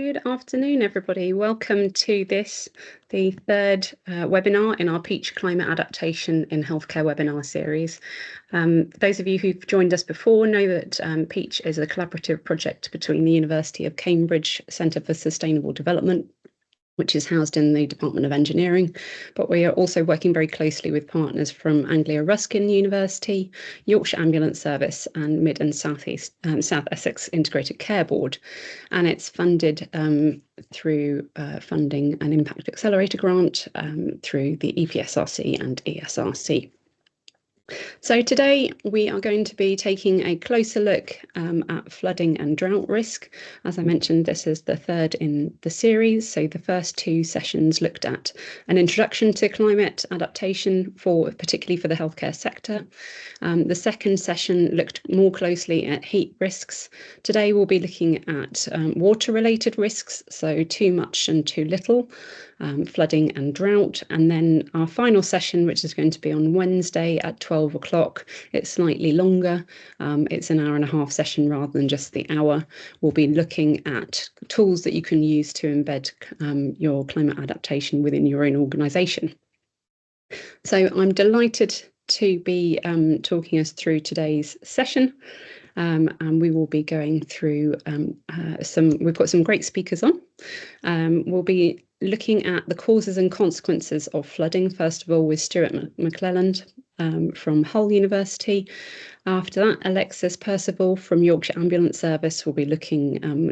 Good afternoon, everybody. Welcome to the third webinar in our PEACCH Climate Adaptation in Healthcare webinar series. Those of you who've joined us before know that PEACCH is a collaborative project between the University of Cambridge Centre for Sustainable Development, which is housed in the Department of Engineering, but we are also working very closely with partners from Anglia Ruskin University, Yorkshire Ambulance Service and Mid and South Essex Integrated Care Board. And it's funded through funding an Impact Accelerator grant through the EPSRC and ESRC. So today we are going to be taking a closer look at flooding and drought risk. As I mentioned, this is the third in the series. So the first two sessions looked at an introduction to climate adaptation, particularly for the healthcare sector. The second session looked more closely at heat risks. Today we'll be looking at water-related risks, so too much and too little, flooding and drought. And then our final session, which is going to be on Wednesday at 12 o'clock, it's slightly longer. It's an hour-and-a-half session rather than just the hour. We'll be looking at tools that you can use to embed your climate adaptation within your own organisation. So I'm delighted to be talking us through today's session. And we will be going through we've got some great speakers on. We'll be looking at the causes and consequences of flooding, first of all with Stuart McClelland from Hull University. After that, Alexis Percival from Yorkshire Ambulance Service will be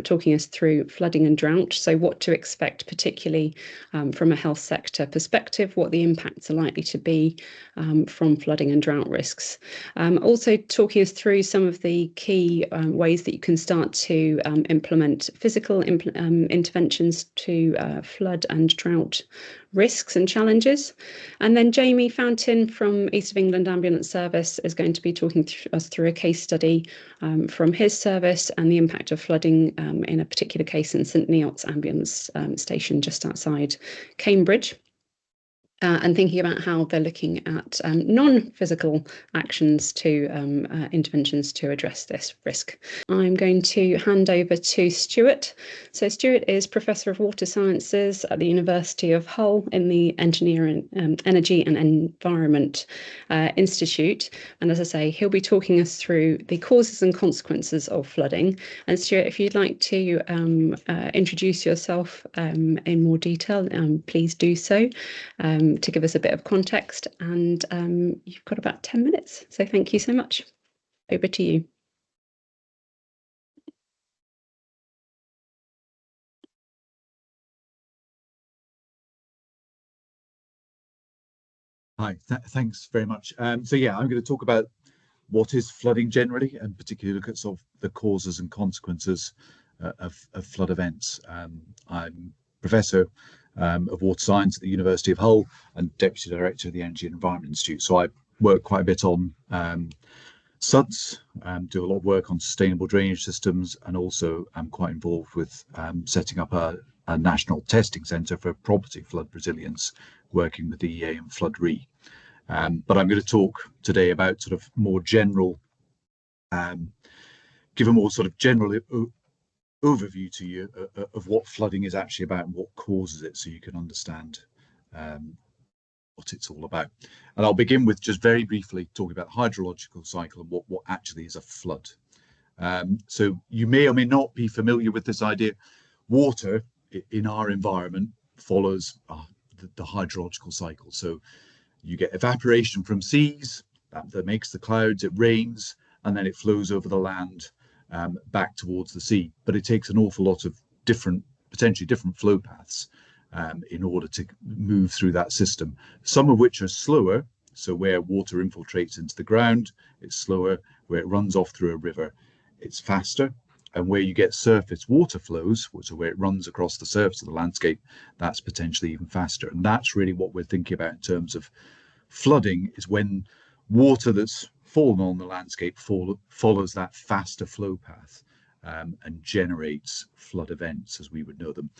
talking us through flooding and drought. So what to expect, particularly from a health sector perspective, what the impacts are likely to be from flooding and drought risks. Also talking us through some of the key ways that you can start to implement physical interventions to flood and drought risks and challenges. And then Jamie Fountain from East of England Ambulance Service is going to be talking us through a case study from his service and the impact of flooding in a particular case in St Neots Ambulance Station just outside Cambridge. And thinking about how they're looking at non-physical actions to interventions to address this risk. I'm going to hand over to Stuart. So Stuart is Professor of Water Sciences at the University of Hull in the Engineering, Energy and Environment Institute. And as I say, he'll be talking us through the causes and consequences of flooding. And Stuart, if you'd like to introduce yourself in more detail, please do so. To give us a bit of context, and you've got about 10 minutes. So thank you so much. Over to you. Hi, thanks very much. So yeah, I'm going to talk about what is flooding generally, and particularly look at sort of the causes and consequences of flood events. I'm Professor of Water Science at the University of Hull and Deputy Director of the Energy and Environment Institute. So I work quite a bit on SUDS, do a lot of work on sustainable drainage systems, and also I'm quite involved with setting up a national testing centre for property flood resilience, working with the EA and Flood Re. But I'm going to talk today about sort of more general, give a more sort of general overview to you of what flooding is actually about and what causes it, so you can understand what it's all about. And I'll begin with just very briefly talking about hydrological cycle and what actually is a flood. So you may or may not be familiar with this idea. Water in our environment follows the hydrological cycle. So you get evaporation from seas that makes the clouds, it rains, and then it flows over the land back towards the sea. But it takes an awful lot of potentially different flow paths in order to move through that system, some of which are slower. So where water infiltrates into the ground, it's slower. Where it runs off through a river, it's faster. And where you get surface water flows, so where it runs across the surface of the landscape, that's potentially even faster. And that's really what we're thinking about in terms of flooding, is when water that's fallen on the landscape follows that faster flow path and generates flood events as we would know them.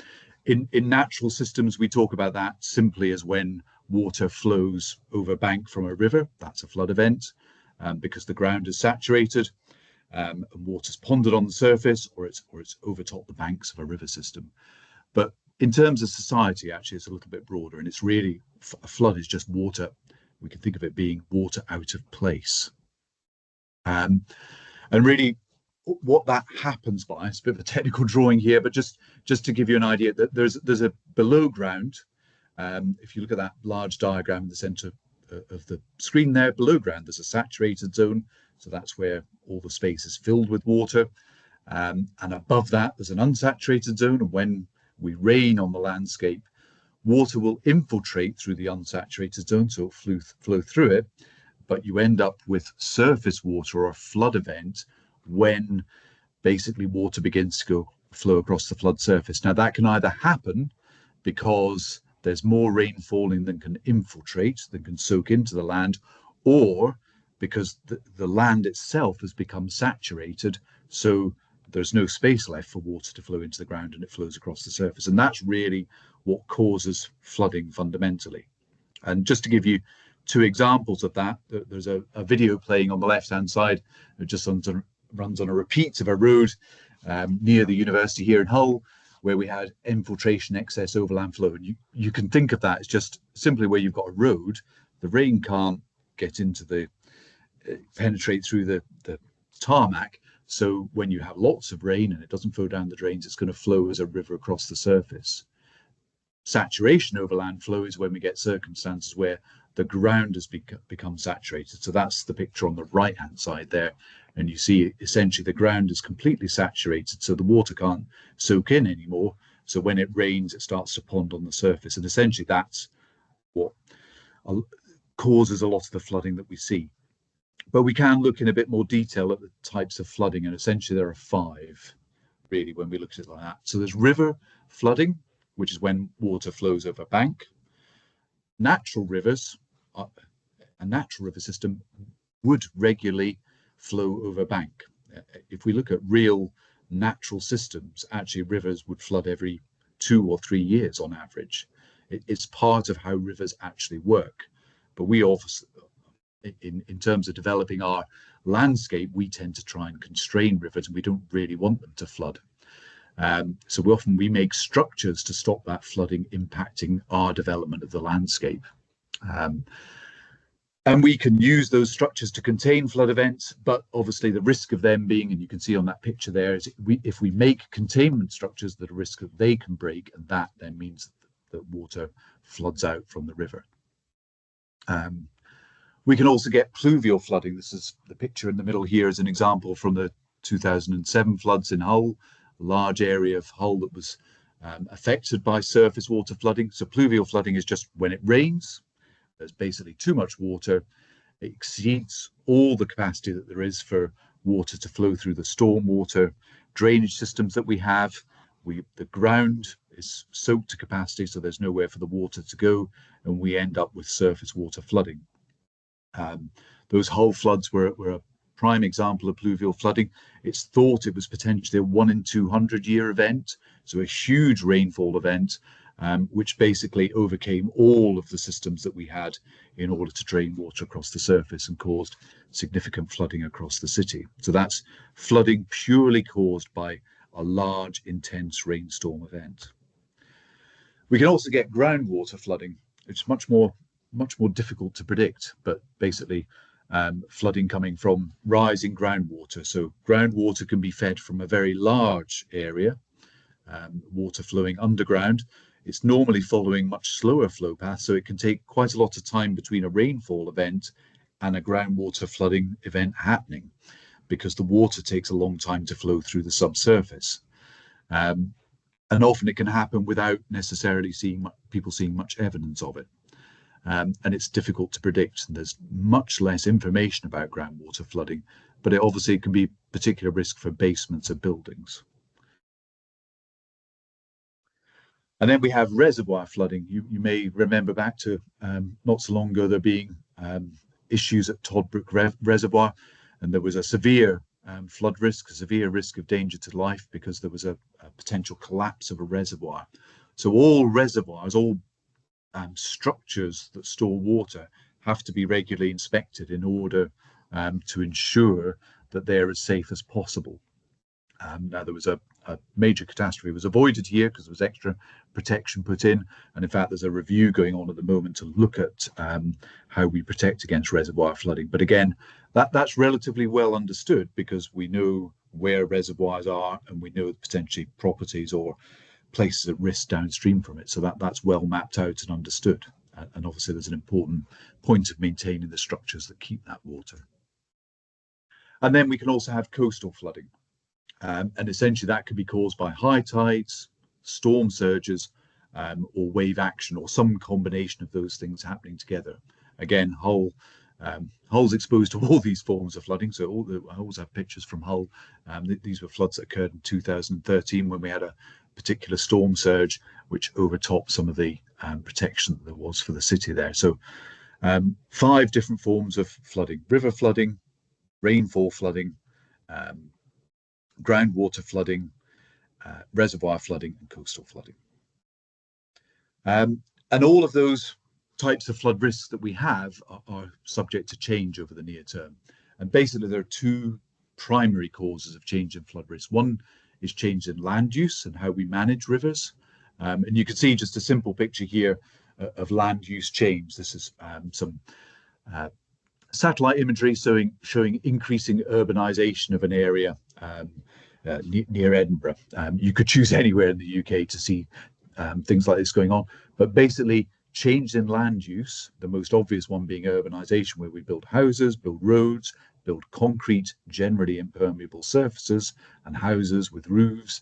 In natural systems, we talk about that simply as when water flows over bank from a river. That's a flood event because the ground is saturated. and water's ponded on the surface, or it's overtopped the banks of a river system. But in terms of society, actually, it's a little bit broader, and it's really, a flood is just water. We can think of it being water out of place. And really, what that happens by, it's a bit of a technical drawing here, but just to give you an idea, that there's a below ground. If you look at that large diagram in the center of the screen there, below ground, there's a saturated zone. So that's where all the space is filled with water. And above that, there's an unsaturated zone. And when we rain on the landscape, water will infiltrate through the unsaturated zone, so it'll flow through it. But you end up with surface water or a flood event when basically water begins to flow across the flood surface. Now, that can either happen because there's more rain falling than can infiltrate, than can soak into the land, or because the land itself has become saturated, so there's no space left for water to flow into the ground and it flows across the surface. And that's really what causes flooding fundamentally. And just to give you two examples of that, there's a video playing on the left-hand side. It just runs on a repeat of a road near the university here in Hull, where we had infiltration, excess overland flow. And you can think of that as just simply where you've got a road, the rain can't get into penetrate through the tarmac. So when you have lots of rain and it doesn't flow down the drains, it's going to flow as a river across the surface. Saturation overland flow is when we get circumstances where the ground has become saturated. So that's the picture on the right-hand side there. And you see essentially the ground is completely saturated, so the water can't soak in anymore. So when it rains, it starts to pond on the surface. And essentially that's what causes a lot of the flooding that we see. But we can look in a bit more detail at the types of flooding, and essentially there are 5, really, when we look at it like that. So there's river flooding, which is when water flows over a bank. Natural rivers, a natural river system would regularly flow over a bank. If we look at real natural systems, actually rivers would flood every 2 or 3 years on average. It's part of how rivers actually work. But we obviously, in terms of developing our landscape, we tend to try and constrain rivers, and we don't really want them to flood. So we make structures to stop that flooding impacting our development of the landscape. And we can use those structures to contain flood events, but obviously the risk of them being, and you can see on that picture there, is if we make containment structures, the risk that they can break, and that then means that water floods out from the river. We can also get pluvial flooding. This is the picture in the middle here as an example from the 2007 floods in Hull, a large area of Hull that was affected by surface water flooding. So pluvial flooding is just when it rains, there's basically too much water. It exceeds all the capacity that there is for water to flow through the stormwater drainage systems that we have. The ground is soaked to capacity, so there's nowhere for the water to go, and we end up with surface water flooding. Those Hull floods were a prime example of pluvial flooding. It's thought it was potentially a 1 in 200 year event, so a huge rainfall event, which basically overcame all of the systems that we had in order to drain water across the surface and caused significant flooding across the city. So that's flooding purely caused by a large, intense rainstorm event. We can also get groundwater flooding. It's much more difficult to predict, but basically flooding coming from rising groundwater. So groundwater can be fed from a very large area, water flowing underground. It's normally following much slower flow paths, so it can take quite a lot of time between a rainfall event and a groundwater flooding event happening, because the water takes a long time to flow through the subsurface. And often it can happen without necessarily people seeing much evidence of it. And it's difficult to predict. There's much less information about groundwater flooding, but it obviously can be particular risk for basements of buildings. And then we have reservoir flooding. You may remember back to not so long ago there being issues at Toddbrook Reservoir, and there was a severe flood risk, a severe risk of danger to life because there was a potential collapse of a reservoir. So all reservoirs, all structures that store water have to be regularly inspected in order to ensure that they're as safe as possible. Now, there was a major catastrophe was avoided here because there was extra protection put in, and in fact there's a review going on at the moment to look at how we protect against reservoir flooding. But again, that's relatively well understood because we know where reservoirs are and we know potentially properties or places at risk downstream from it. So that's well mapped out and understood. And obviously there's an important point of maintaining the structures that keep that water. And then we can also have coastal flooding. And essentially that can be caused by high tides, storm surges, or wave action, or some combination of those things happening together. Again, Hull's exposed to all these forms of flooding, so I always have pictures from Hull. These were floods that occurred in 2013 when we had a particular storm surge which overtopped some of the protection that there was for the city there. So 5 different forms of flooding: river flooding, rainfall flooding, groundwater flooding, reservoir flooding, and coastal flooding. And all of those types of flood risks that we have are subject to change over the near term. And basically there are 2 primary causes of change in flood risk. One is change in land use and how we manage rivers. And you can see just a simple picture here of land use change. This is some satellite imagery showing increasing urbanization of an area near Edinburgh. You could choose anywhere in the UK to see things like this going on, but basically change in land use, the most obvious one being urbanization, where we build houses, build roads, build concrete, generally impermeable surfaces, and houses with roofs,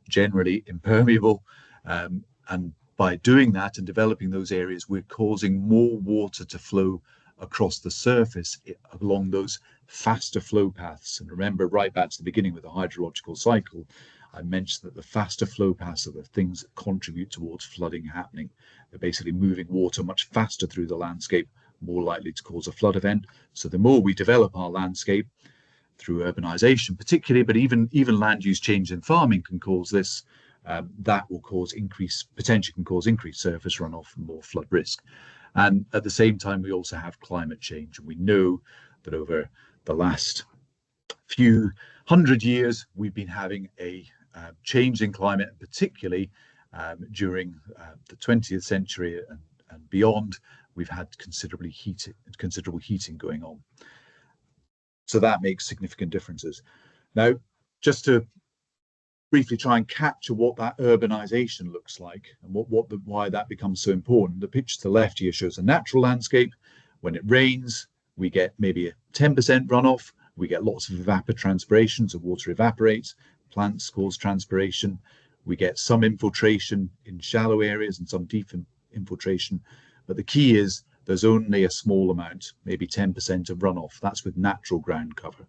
generally impermeable. And by doing that and developing those areas, we're causing more water to flow across the surface along those faster flow paths. And remember, right back to the beginning with the hydrological cycle, I mentioned that the faster flow paths are the things that contribute towards flooding happening. They're basically moving water much faster through the landscape, more likely to cause a flood event. So the more we develop our landscape through urbanization particularly, but even land use change in farming can cause this, that will cause potentially can cause increased surface runoff and more flood risk. And at the same time, we also have climate change. And we know that over the last few hundred years, we've been having a change in climate, and particularly during the 20th century and beyond, we've had considerable heating going on. So that makes significant differences. Now, just to briefly try and capture what that urbanization looks like and why that becomes so important. The picture to the left here shows a natural landscape. When it rains, we get maybe a 10% runoff. We get lots of evapotranspiration, so water evaporates. Plants cause transpiration. We get some infiltration in shallow areas and some deep infiltration. But the key is there's only a small amount, maybe 10% of runoff. That's with natural ground cover.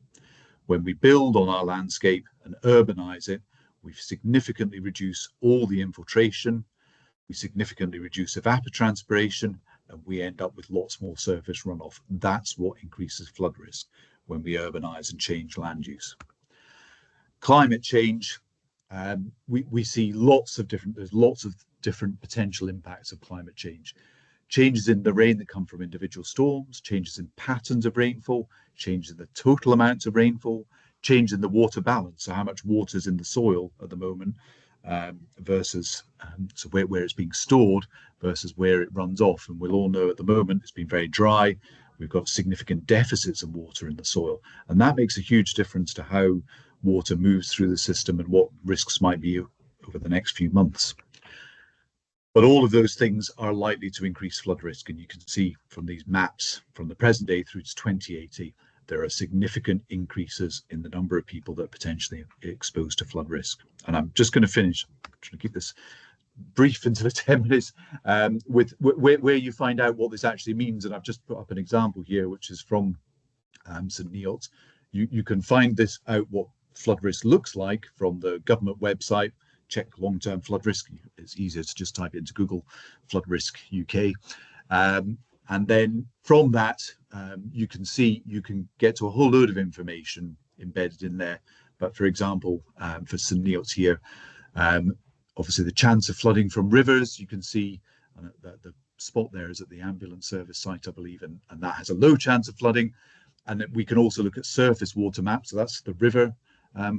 When we build on our landscape and urbanize it, we significantly reduce all the infiltration, we significantly reduce evapotranspiration, and we end up with lots more surface runoff. That's what increases flood risk when we urbanize and change land use. Climate change, we see there's lots of different potential impacts of climate change. Changes in the rain that come from individual storms, changes in patterns of rainfall, changes in the total amounts of rainfall, change in the water balance, so how much water is in the soil at the moment versus so where it's being stored versus where it runs off. And we'll all know at the moment it's been very dry. We've got significant deficits of water in the soil, and that makes a huge difference to how water moves through the system and what risks might be over the next few months. But all of those things are likely to increase flood risk, and you can see from these maps from the present day through to 2080, there are significant increases in the number of people that are potentially exposed to flood risk. And I'm just going to finish, I'm trying to keep this brief into the 10 minutes, with where you find out what this actually means. And I've just put up an example here, which is from St Neots. You can find this out, what flood risk looks like, from the government website. Check long-term flood risk. It's easier to just type it into Google, flood risk UK. And then from that, you can get to a whole load of information embedded in there. But for example, for St Neots here, obviously the chance of flooding from rivers, you can see that the spot there is at the ambulance service site, I believe, and that has a low chance of flooding. And we can also look at surface water maps. So that's the river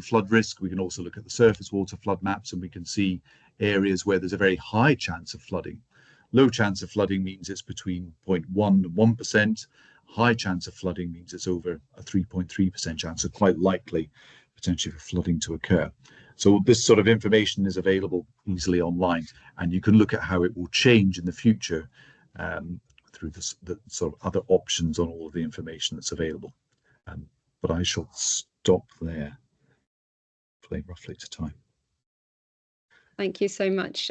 flood risk. We can also look at the surface water flood maps, and we can see areas where there's a very high chance of flooding. Low chance of flooding means it's between 0.1 and 1%. High chance of flooding means it's over a 3.3% chance, so quite likely potentially for flooding to occur. So this sort of information is available easily online, and you can look at how it will change in the future through the sort of other options on all of the information that's available. But I shall stop there, playing roughly to time. Thank you so much,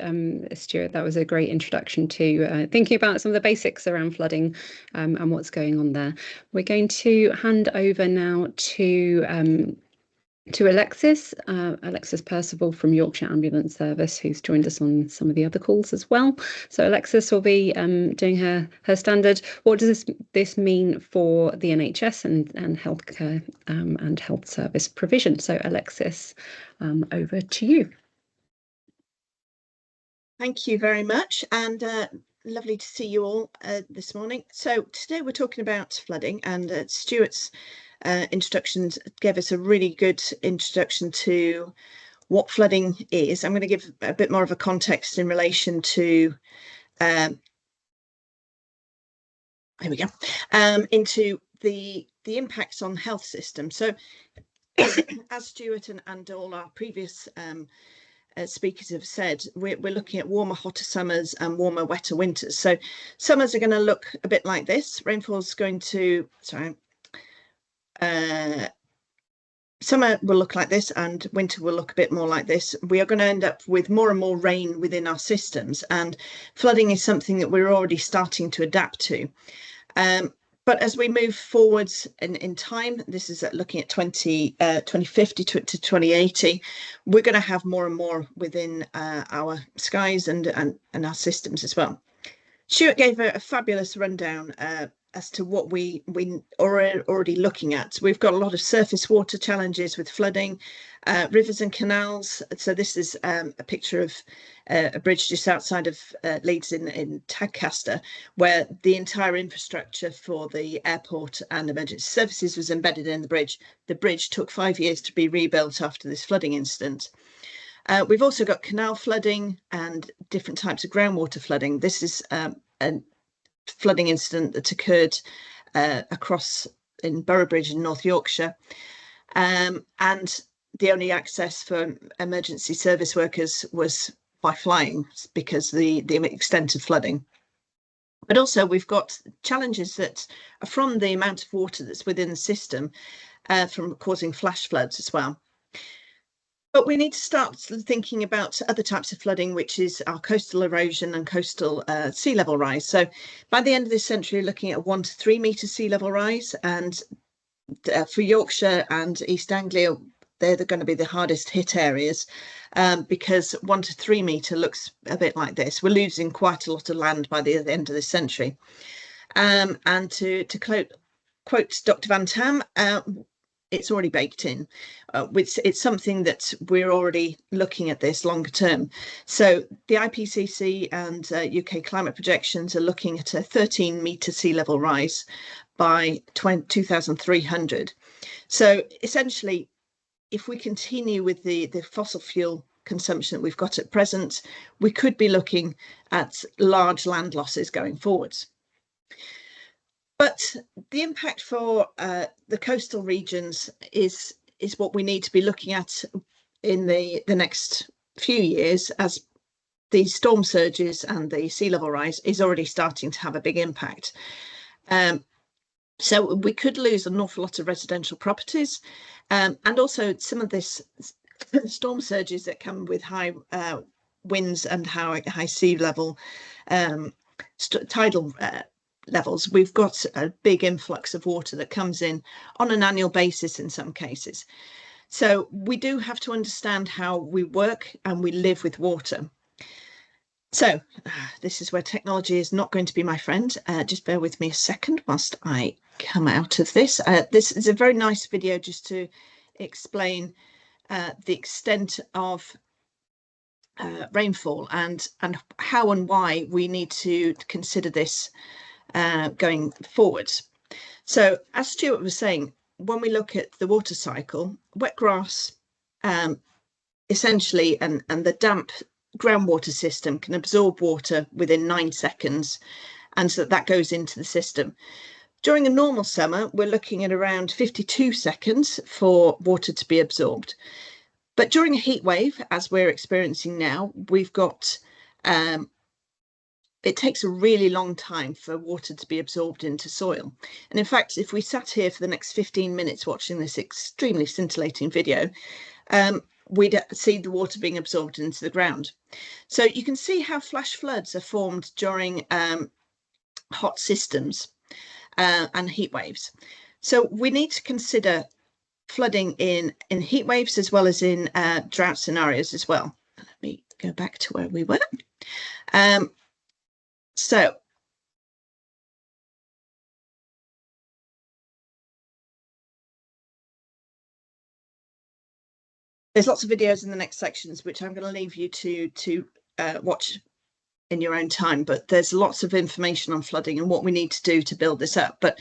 Stuart. That was a great introduction to thinking about some of the basics around flooding and what's going on there. We're going to hand over now to Alexis, Alexis Percival from Yorkshire Ambulance Service, who's joined us on some of the other calls as well. So Alexis will be doing her standard. What does this mean for the NHS and healthcare and health service provision? So Alexis, over to you. Thank you very much, and lovely to see you all this morning. So today we're talking about flooding, and Stuart's introductions gave us a really good introduction to what flooding is. I'm going to give a bit more of a context in relation to here we go, into the impacts on health systems. So as Stuart and all our previous speakers have said, we're looking at warmer, hotter summers and warmer, wetter winters. So summers are going to look a bit like this. Rainfall's going to, summer will look like this and winter will look a bit more like this. We are going to end up with more and more rain within our systems, and flooding is something that we're already starting to adapt to. But as we move forwards in time, this is looking at 2050 to 2080, we're going to have more and more within our skies and our systems as well. Stuart gave a fabulous rundown as to what we are already looking at. We've got a lot of surface water challenges with flooding, rivers and canals. So this is a picture of a bridge just outside of Leeds in Tadcaster, where the entire infrastructure for the airport and emergency services was embedded in the bridge. The bridge took 5 years to be rebuilt after this flooding incident. We've also got canal flooding and different types of groundwater flooding. This is a flooding incident that occurred across in Boroughbridge in North Yorkshire, and the only access for emergency service workers was by flying because the extent of flooding. But also we've got challenges that are from the amount of water that's within the system from causing flash floods as well. But we need to start thinking about other types of flooding, which is our coastal erosion and coastal sea level rise. So by the end of this century, looking at 1 to 3 metre sea level rise, and for Yorkshire and East Anglia, they're going to be the hardest hit areas because 1 to 3 metre looks a bit like this. We're losing quite a lot of land by the end of this century. And to quote Dr. Van Tam, it's already baked in. It's something that we're already looking at this longer term. So the IPCC and UK climate projections are looking at a 13 metre sea level rise by 2300. So essentially, if we continue with the fossil fuel consumption that we've got at present, we could be looking at large land losses going forwards. But the impact for the coastal regions is what we need to be looking at in the next few years, as the storm surges and the sea level rise is already starting to have a big impact. So we could lose an awful lot of residential properties, and also some of this storm surges that come with high winds and high sea level, tidal levels. We've got a big influx of water that comes in on an annual basis in some cases. So we do have to understand how we work and we live with water. So this is where technology is not going to be my friend. Just bear with me a second whilst I come out of this. This is a very nice video just to explain the extent of rainfall and how and why we need to consider this going forwards. So as Stuart was saying, when we look at the water cycle, wet grass essentially and the damp groundwater system can absorb water within 9 seconds, and so that goes into the system. During a normal summer, we're looking at around 52 seconds for water to be absorbed. But during a heat wave, as we're experiencing now, we've got, it takes a really long time for water to be absorbed into soil. And in fact, if we sat here for the next 15 minutes watching this extremely scintillating video, we'd see the water being absorbed into the ground. So you can see how flash floods are formed during hot systems and heat waves. So we need to consider flooding in heat waves as well as in drought scenarios as well. Let me go back to where we were. So there's lots of videos in the next sections which I'm going to leave you to watch in your own time, but there's lots of information on flooding and what we need to do to build this up. But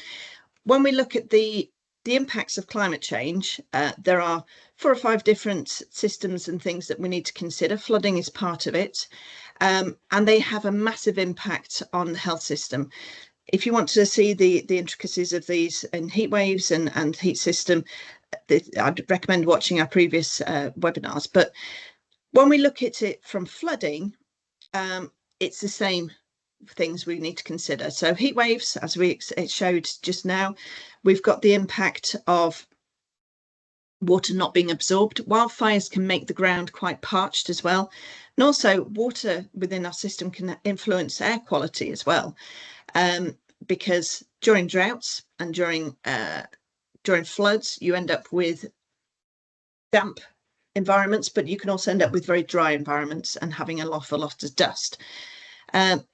when we look at the impacts of climate change, there are 4 or 5 different systems and things that we need to consider. Flooding is part of it, and they have a massive impact on the health system. If you want to see the intricacies of these in heat waves and heat system, I'd recommend watching our previous webinars. But when we look at it from flooding, it's the same things we need to consider. So heat waves, as it showed just now, we've got the impact of water not being absorbed. Wildfires can make the ground quite parched as well. And also water within our system can influence air quality as well. Because during droughts and during floods, you end up with damp environments, but you can also end up with very dry environments and having a lot of dust.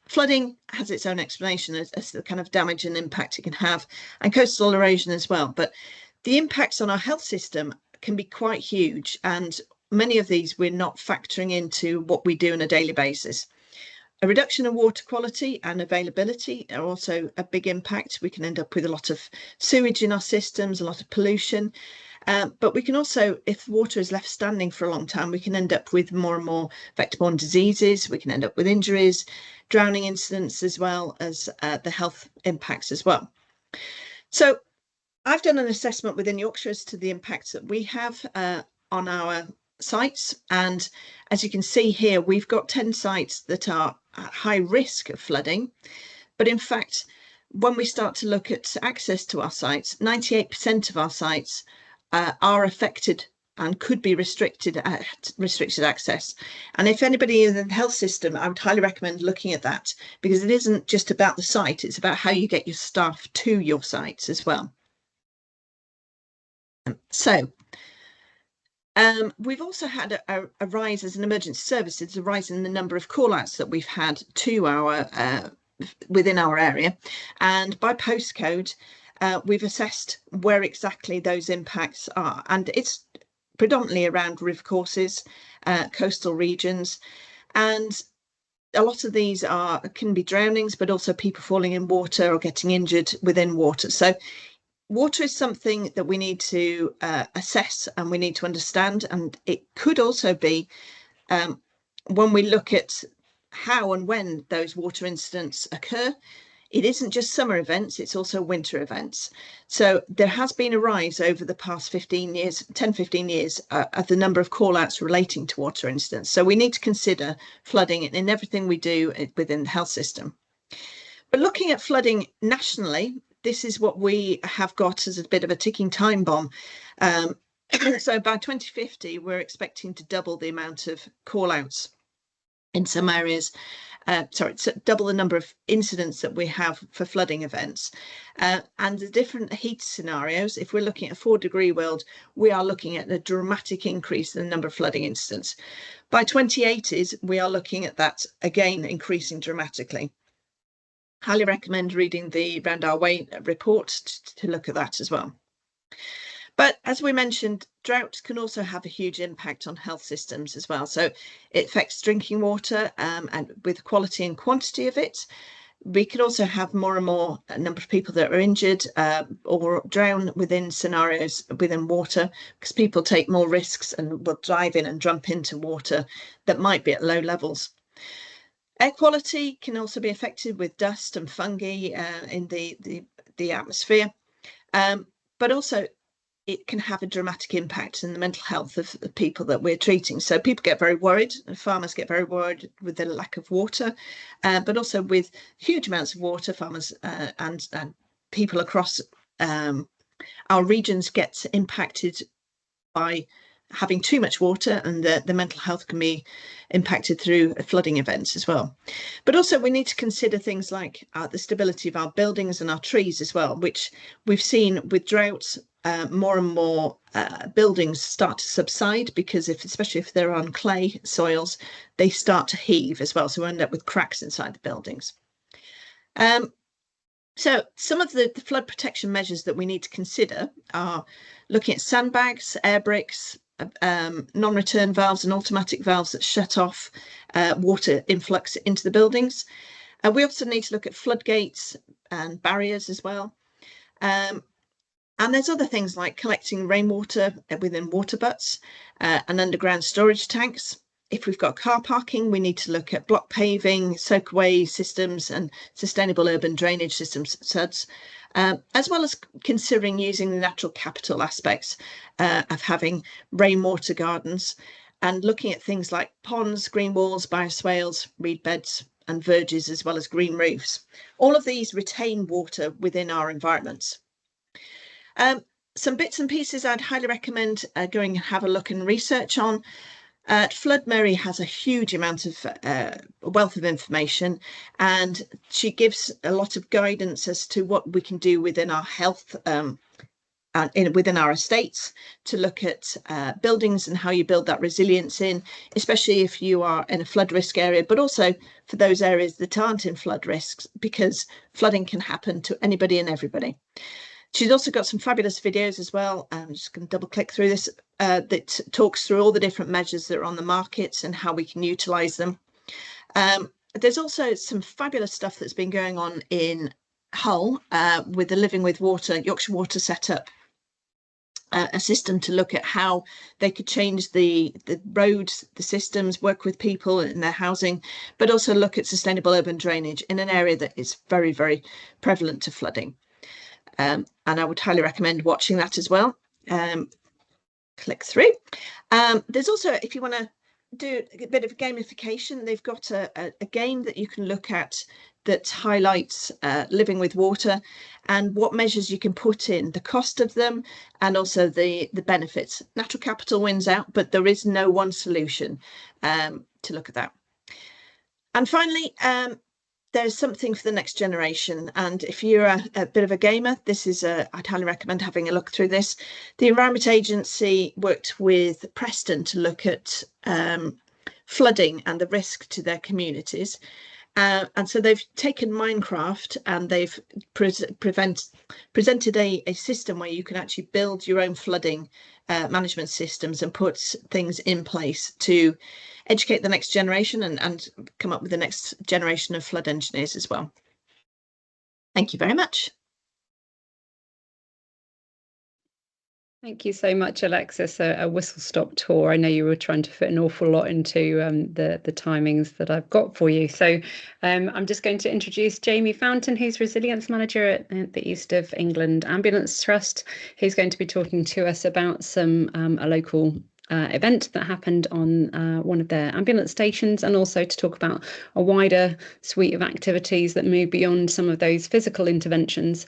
Flooding has its own explanation as the kind of damage and impact it can have, and coastal erosion as well. But the impacts on our health system can be quite huge, and many of these we're not factoring into what we do on a daily basis. A reduction in water quality and availability are also a big impact. We can end up with a lot of sewage in our systems, a lot of pollution. But we can also, if water is left standing for a long time, we can end up with more and more vector-borne diseases. We can end up with injuries, drowning incidents, as well as the health impacts as well. So I've done an assessment within Yorkshire as to the impacts that we have on our sites. And as you can see here, we've got 10 sites that are at high risk of flooding. But in fact, when we start to look at access to our sites, 98% of our sites are affected and could be restricted access. And if anybody in the health system, I would highly recommend looking at that, because it isn't just about the site, it's about how you get your staff to your sites as well. So we've also had a rise as an emergency services, a rise in the number of call-outs that we've had to our within our area, and by postcode we've assessed where exactly those impacts are, and it's predominantly around river courses, coastal regions, and a lot of these can be drownings, but also people falling in water or getting injured within water. So water is something that we need to assess and we need to understand, and it could also be when we look at how and when those water incidents occur, it isn't just summer events, it's also winter events. So there has been a rise over the past 15 years, 10-15 years, of the number of call-outs relating to water incidents. So we need to consider flooding in everything we do within the health system. But looking at flooding nationally, this is what we have got as a bit of a ticking time bomb. So by 2050, we're expecting to double the amount of call-outs in some areas. Double the number of incidents that we have for flooding events. And the different heat scenarios, if we're looking at a 4-degree world, we are looking at a dramatic increase in the number of flooding incidents. By 2080s, we are looking at that again increasing dramatically. Highly recommend reading the Round Our Way report to look at that as well. But as we mentioned, drought can also have a huge impact on health systems as well. So it affects drinking water and with quality and quantity of it. We could also have more and more a number of people that are injured or drown within scenarios within water, because people take more risks and will dive in and jump into water that might be at low levels. Air quality can also be affected with dust and fungi in the atmosphere, but also it can have a dramatic impact in the mental health of the people that we're treating. So people get very worried, and farmers get very worried with the lack of water, but also with huge amounts of water, farmers and people across our regions get impacted by having too much water, and the mental health can be impacted through flooding events as well. But also we need to consider things like the stability of our buildings and our trees as well, which we've seen with droughts. More and more buildings start to subside because especially if they're on clay soils, they start to heave as well. So we end up with cracks inside the buildings. So some of the flood protection measures that we need to consider are looking at sandbags, air bricks, non-return valves and automatic valves that shut off water influx into the buildings. We also need to look at floodgates and barriers as well. And there's other things like collecting rainwater within water butts and underground storage tanks. If we've got car parking, we need to look at block paving, soakaway systems and sustainable urban drainage systems, SUDs, as well as considering using the natural capital aspects of having rainwater gardens and looking at things like ponds, green walls, bioswales, reed beds and verges, as well as green roofs. All of these retain water within our environments. Some bits and pieces I'd highly recommend going and have a look and research on. Flood Mary has a huge amount of wealth of information, and she gives a lot of guidance as to what we can do within our health within our estates to look at buildings and how you build that resilience in, especially if you are in a flood risk area, but also for those areas that aren't in flood risks, because flooding can happen to anybody and everybody. She's also got some fabulous videos as well. I'm just going to double click through this that talks through all the different measures that are on the market and how we can utilise them. There's also some fabulous stuff that's been going on in Hull with the Living with Water, Yorkshire Water setup, a system to look at how they could change the roads, the systems, work with people in their housing, but also look at sustainable urban drainage in an area that is very, very prevalent to flooding. And I would highly recommend watching that as well. Click through. There's also, if you want to do a bit of gamification, they've got a game that you can look at that highlights living with water and what measures you can put in, the cost of them, and also the benefits. Natural capital wins out, but there is no one solution to look at that. And finally, there's something for the next generation, and if you're a bit of a gamer, this is I'd highly recommend having a look through this. The Environment Agency worked with Preston to look at flooding and the risk to their communities, and so they've taken Minecraft and they've presented a system where you can actually build your own flooding management systems and put things in place to educate the next generation and come up with the next generation of flood engineers as well. Thank you very much. Thank you so much, Alexis. A whistle-stop tour. I know you were trying to fit an awful lot into the timings that I've got for you. So I'm just going to introduce Jamie Fountain, who's Resilience Manager at the East of England Ambulance Trust. He's going to be talking to us about a local event that happened on one of their ambulance stations, and also to talk about a wider suite of activities that move beyond some of those physical interventions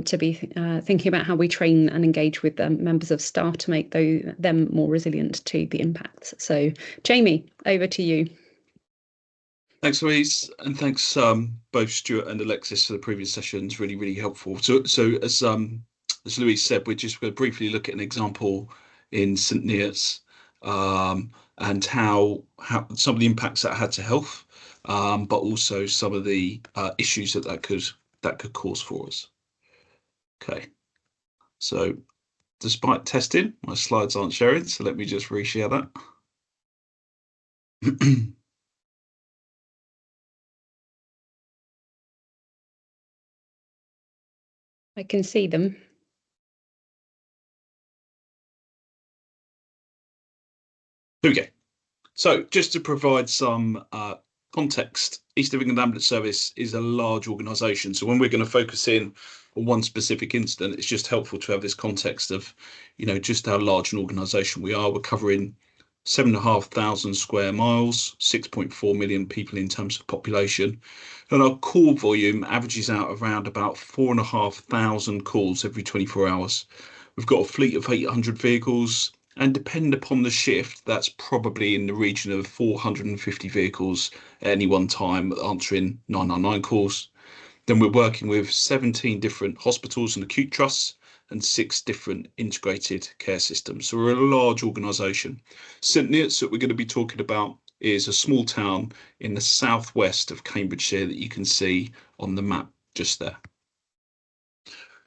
to be thinking about how we train and engage with members of staff to make them more resilient to the impacts. So Jamie, over to you. Thanks, Louise, and thanks both Stuart and Alexis for the previous sessions. Really, really helpful. So as Louise said, we're just going to briefly look at an example in St Neots and how some of the impacts that had to health, but also some of the issues that could cause for us. Okay, so despite testing, my slides aren't sharing, so let me just reshare that. I can see them. Here we go. So just to provide some context, East England Ambulance Service is a large organisation. So when we're going to focus in on one specific incident, it's just helpful to have this context of, you know, just how large an organisation we are. We're covering 7,500 square miles, 6.4 million people in terms of population. And our call volume averages out around about 4,500 calls every 24 hours. We've got a fleet of 800 vehicles, and depending upon the shift, that's probably in the region of 450 vehicles at any one time answering 999 calls. Then we're working with 17 different hospitals and acute trusts and 6 different integrated care systems. So we're a large organisation. St Neots, that we're going to be talking about, is a small town in the southwest of Cambridgeshire that you can see on the map just there.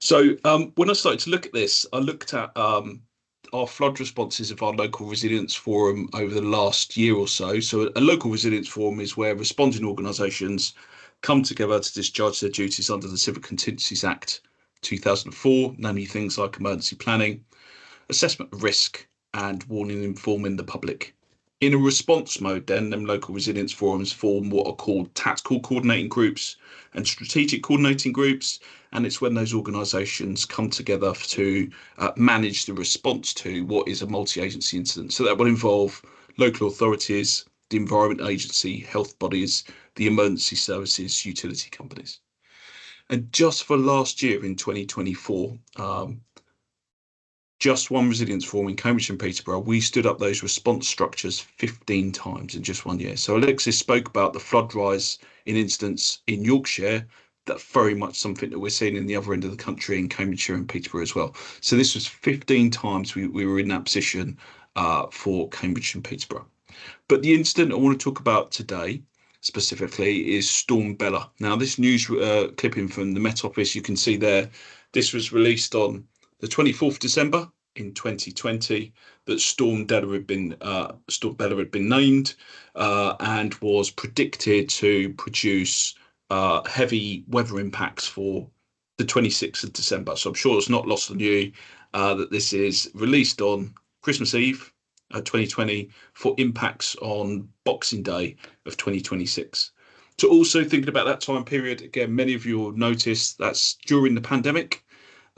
So when I started to look at this, I looked at our flood responses of our local resilience forum over the last year or so. So a local resilience forum is where responding organisations come together to discharge their duties under the Civil Contingencies Act 2004, namely things like emergency planning, assessment of risk, and warning and informing the public. In a response mode, then, them local resilience forums form what are called tactical coordinating groups and strategic coordinating groups, and it's when those organisations come together to manage the response to what is a multi-agency incident. So that will involve local authorities, the Environment Agency, health bodies, the emergency services, utility companies. And just for last year in 2024, just one resilience forum in Cambridge and Peterborough, we stood up those response structures 15 times in just 1 year. So Alexis spoke about the flood rise in incidents in Yorkshire. That's very much something that we're seeing in the other end of the country in Cambridgeshire and Peterborough as well. So this was 15 times we were in that position for Cambridge and Peterborough. But the incident I want to talk about today specifically is Storm Bella. Now, this news clipping from the Met Office, you can see there, this was released on the 24th December in 2020, that Storm Bella had been named and was predicted to produce heavy weather impacts for the 26th of December. So I'm sure it's not lost on you that this is released on Christmas Eve 2020 for impacts on Boxing Day of 2026. So also thinking about that time period, again, many of you will notice that's during the pandemic.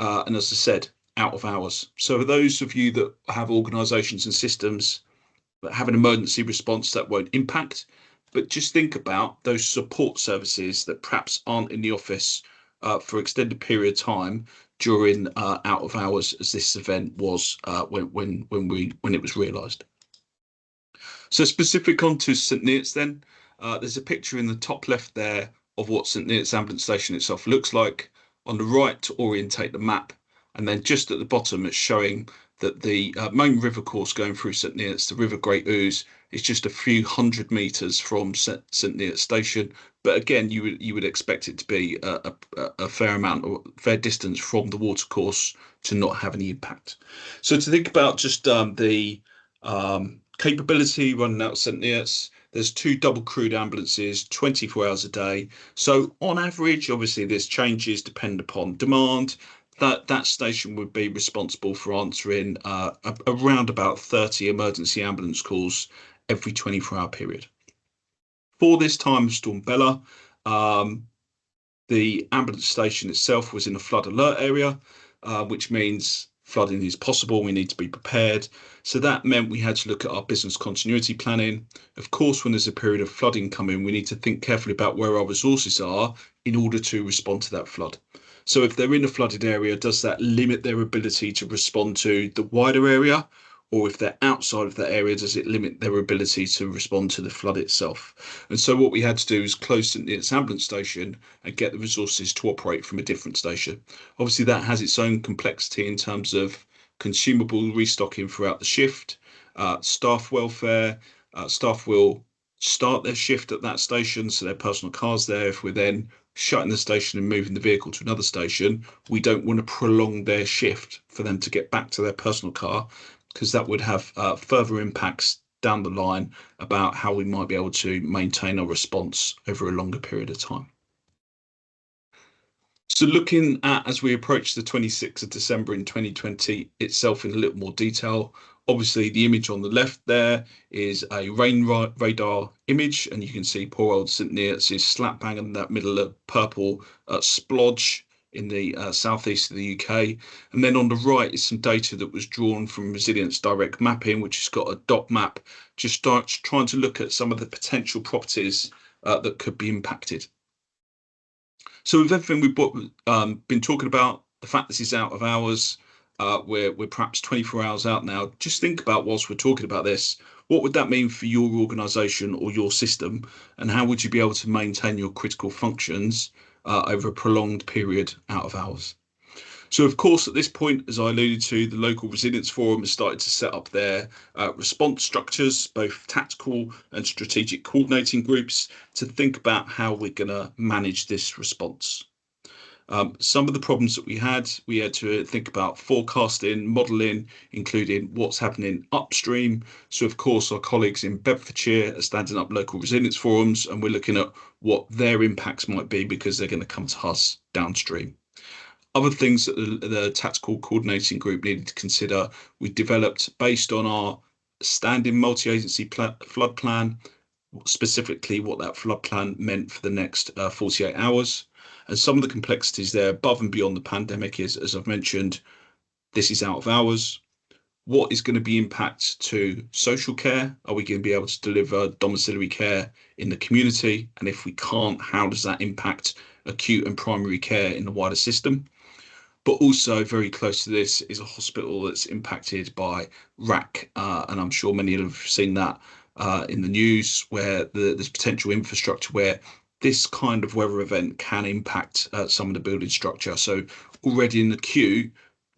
And as I said, out of hours. So for those of you that have organisations and systems that have an emergency response, that won't impact. But just think about those support services that perhaps aren't in the office for extended period of time during out of hours, as this event was when it was realised. So specific onto St Neots then, there's a picture in the top left there of what St Neots Ambulance Station itself looks like. On the right, to orientate the map, and then just at the bottom, it's showing that the main river course going through St Neots, the River Great Ouse, is just a few hundred metres from St Neots Station. But again, you would expect it to be a fair amount, or fair distance from the water course to not have any impact. So to think about just the capability running out of St Neots, there's 2 double crewed ambulances 24 hours a day. So on average, obviously this changes depend upon demand. That station would be responsible for answering around about 30 emergency ambulance calls every 24-hour period. For this time of Storm Bella, the ambulance station itself was in a flood alert area, which means flooding is possible. We need to be prepared. So that meant we had to look at our business continuity planning. Of course, when there's a period of flooding coming, we need to think carefully about where our resources are in order to respond to that flood. So if they're in a flooded area, does that limit their ability to respond to the wider area? Or if they're outside of that area, does it limit their ability to respond to the flood itself? And so what we had to do is close its ambulance station and get the resources to operate from a different station. Obviously, that has its own complexity in terms of consumable restocking throughout the shift, staff welfare. Staff will start their shift at that station, so their personal car's there. If we're then shutting the station and moving the vehicle to another station, we don't want to prolong their shift for them to get back to their personal car, because that would have further impacts down the line about how we might be able to maintain our response over a longer period of time. So looking at, as we approach the 26th of December in 2020 itself in a little more detail, obviously the image on the left there is a rain radar image, and you can see poor old St Neots is slap bang in that middle of purple splodge in the southeast of the UK. And then on the right is some data that was drawn from Resilience Direct Mapping, which has got a dot map, just starts trying to look at some of the potential properties that could be impacted. So with everything we've been talking about, the fact this is out of hours, we're perhaps 24 hours out now. Just think about, whilst we're talking about this, what would that mean for your organisation or your system, and how would you be able to maintain your critical functions over a prolonged period out of hours? So, of course, at this point, as I alluded to, the local resilience forum has started to set up their response structures, both tactical and strategic coordinating groups, to think about how we're going to manage this response. Some of the problems that we had to think about forecasting, modelling, including what's happening upstream. So, of course, our colleagues in Bedfordshire are standing up local resilience forums, and we're looking at what their impacts might be because they're going to come to us downstream. Other things that the tactical coordinating group needed to consider, we developed based on our standing multi-agency flood plan, specifically what that flood plan meant for the next 48 hours. And some of the complexities there above and beyond the pandemic is, as I've mentioned, this is out of hours. What is going to be impact to social care? Are we going to be able to deliver domiciliary care in the community? And if we can't, how does that impact acute and primary care in the wider system? But also very close to this is a hospital that's impacted by RAC, and I'm sure many have seen that in the news, where there's potential infrastructure where this kind of weather event can impact some of the building structure. So already in the queue,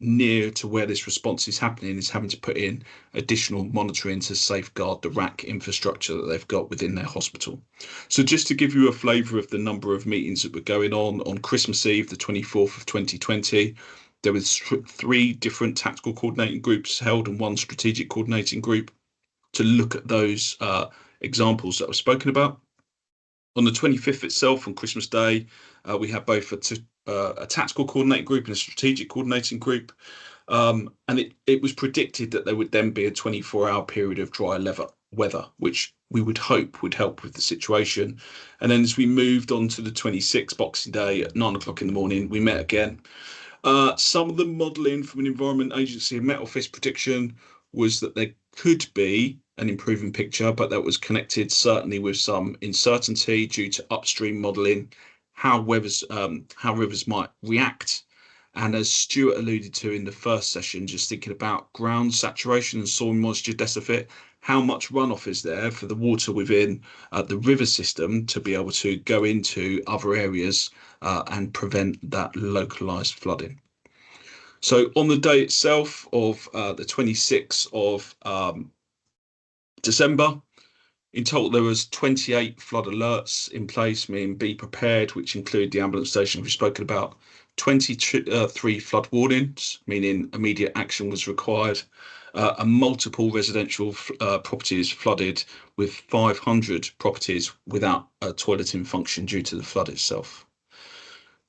near to where this response is happening, is having to put in additional monitoring to safeguard the RAC infrastructure that they've got within their hospital. So just to give you a flavour of the number of meetings that were going on Christmas Eve, the 24th of 2020, there was 3 different tactical coordinating groups held and 1 strategic coordinating group to look at those examples that I've spoken about. On the 25th itself, on Christmas Day, we had both a tactical coordinating group and a strategic coordinating group. And it was predicted that there would then be a 24-hour period of dry weather, which we would hope would help with the situation. And then as we moved on to the 26th, Boxing Day, at 9 o'clock in the morning, we met again. Some of the modelling from an Environment Agency and Met Office prediction was that there could be an improving picture, but that was connected certainly with some uncertainty due to upstream modelling, how rivers might react. And as Stuart alluded to in the first session, just thinking about ground saturation and soil moisture deficit, how much runoff is there for the water within the river system to be able to go into other areas and prevent that localised flooding. So on the day itself of the 26th of December, in total there was 28 flood alerts in place, meaning be prepared, which include the ambulance station we've spoken about, 23 flood warnings, meaning immediate action was required, and multiple residential properties flooded, with 500 properties without a toileting function due to the flood itself.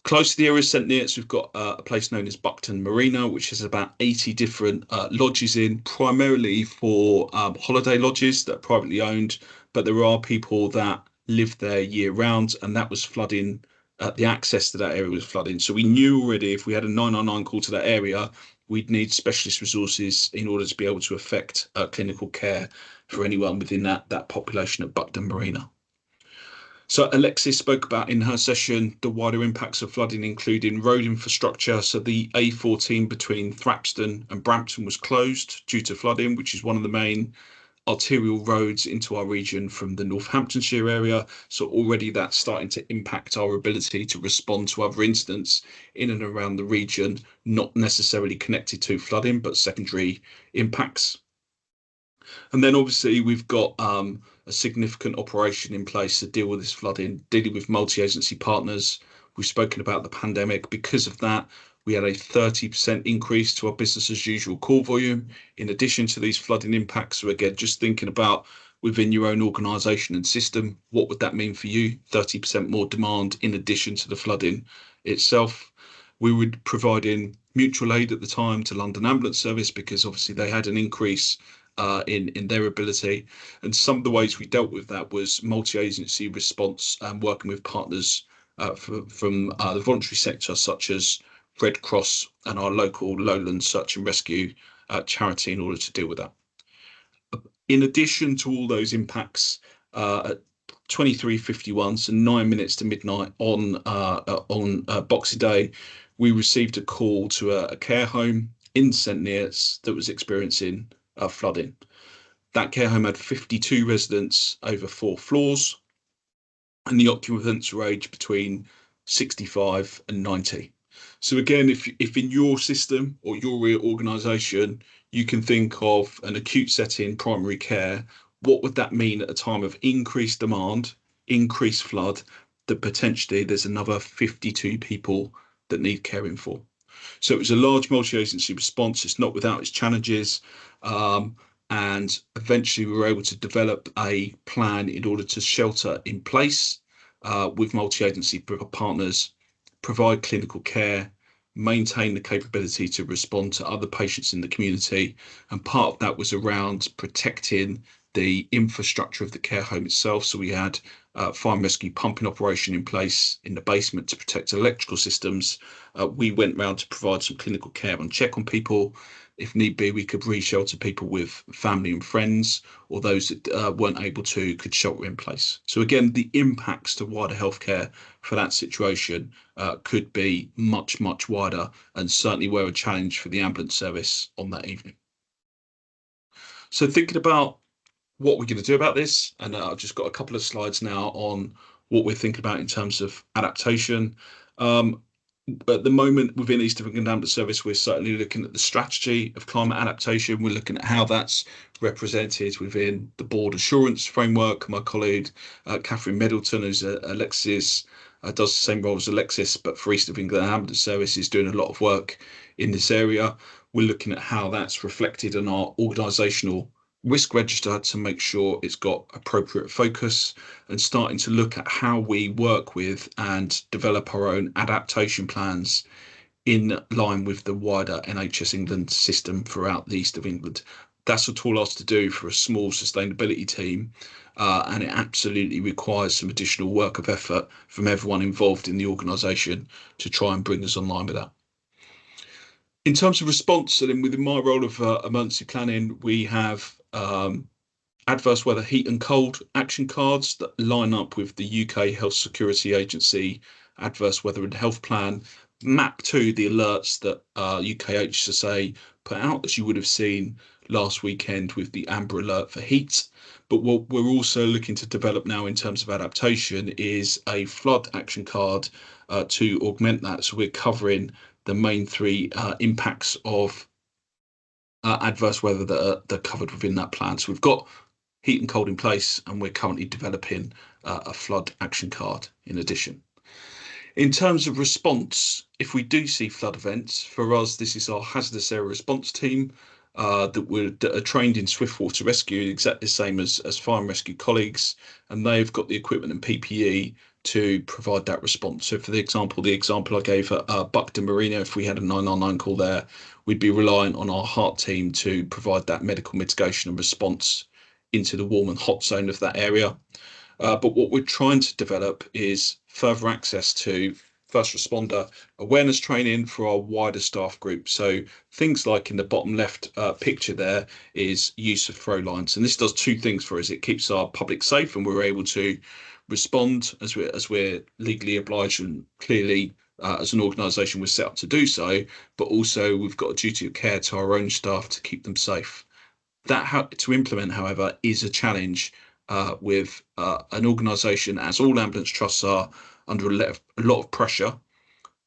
Close to the area of St Neots, we've got a place known as Buckton Marina, which has about 80 different lodges in, primarily for holiday lodges that are privately owned, but there are people that live there year round, and that was flooding, the access to that area was flooding. So we knew already if we had a 999 call to that area, we'd need specialist resources in order to be able to effect clinical care for anyone within that population at Buckton Marina. So Alexis spoke about in her session the wider impacts of flooding, including road infrastructure. So the A14 between Thrapston and Brampton was closed due to flooding, which is one of the main arterial roads into our region from the Northamptonshire area. So already that's starting to impact our ability to respond to other incidents in and around the region, not necessarily connected to flooding, but secondary impacts. And then obviously we've got a significant operation in place to deal with this flooding, dealing with multi-agency partners. We've spoken about the pandemic. Because of that, we had a 30% increase to our business as usual call volume, in addition to these flooding impacts. So again, just thinking about within your own organisation and system, what would that mean for you? 30% more demand in addition to the flooding itself. We were providing mutual aid at the time to London Ambulance Service because obviously they had an increase in their ability. And some of the ways we dealt with that was multi-agency response and working with partners from the voluntary sector, such as Red Cross and our local Lowland Search and Rescue charity, in order to deal with that. In addition to all those impacts, at 23:51, so 9 minutes to midnight on Boxing Day, we received a call to a care home in St Neots that was experiencing flooding. That care home had 52 residents over 4 floors, and the occupants were aged between 65 and 90. So again, if in your system or your organisation you can think of an acute setting, primary care, what would that mean at a time of increased demand, increased flood, that potentially there's another 52 people that need caring for? So it was a large multi-agency response. It's not without its challenges. And eventually we were able to develop a plan in order to shelter in place with multi-agency partners, provide clinical care, maintain the capability to respond to other patients in the community. And part of that was around protecting the infrastructure of the care home itself. So we had fire and rescue pumping operation in place in the basement to protect electrical systems. We went round to provide some clinical care and check on people. If need be, we could re-shelter people with family and friends, or those that weren't able to could shelter in place. So again, the impacts to wider healthcare for that situation could be much, much wider, and certainly were a challenge for the ambulance service on that evening. So thinking about what we're going to do about this, and I've just got a couple of slides now on what we're thinking about in terms of adaptation. At the moment within East England Ambulance Service, we're certainly looking at the strategy of climate adaptation. We're looking at how that's represented within the board assurance framework. My colleague Catherine Middleton, who's Alexis, does the same role as Alexis, but for East of England Ambulance Service is doing a lot of work in this area. We're looking at how that's reflected in our organisational risk register to make sure it's got appropriate focus, and starting to look at how we work with and develop our own adaptation plans in line with the wider NHS England system throughout the East of England. That's a tall ask to do for a small sustainability team, and it absolutely requires some additional work of effort from everyone involved in the organisation to try and bring us online with that. In terms of response, and then within my role of emergency planning, we have adverse weather heat and cold action cards that line up with the UK Health Security Agency adverse weather and health plan, map to the alerts that UK HSA put out, as you would have seen last weekend with the amber alert for heat. But what we're also looking to develop now in terms of adaptation is a flood action card to augment that. So we're covering the main 3 impacts of adverse weather that are covered within that plan. So we've got heat and cold in place, and we're currently developing a flood action card in addition. In terms of response, if we do see flood events, for us, this is our hazardous area response team that are trained in swift water rescue, exactly the same as fire and rescue colleagues, and they've got the equipment and PPE to provide that response. So for the example I gave at Buckton Marina, if we had a 999 call there, we'd be relying on our HART team to provide that medical mitigation and response into the warm and hot zone of that area. But what we're trying to develop is further access to first responder awareness training for our wider staff group. So things like in the bottom left picture there is use of throw lines. And this does 2 things for us. It keeps our public safe, and we're able to respond as we're legally obliged, and clearly as an organisation we're set up to do so, but also we've got a duty of care to our own staff to keep them safe. That to implement, however, is a challenge with an organisation, as all ambulance trusts are, under a lot of pressure,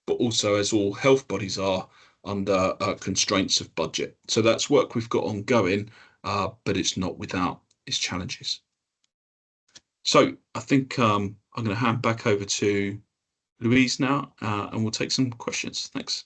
but also as all health bodies are under constraints of budget. So that's work we've got ongoing, but it's not without its challenges. So I think I'm going to hand back over to Louise now, and we'll take some questions. Thanks.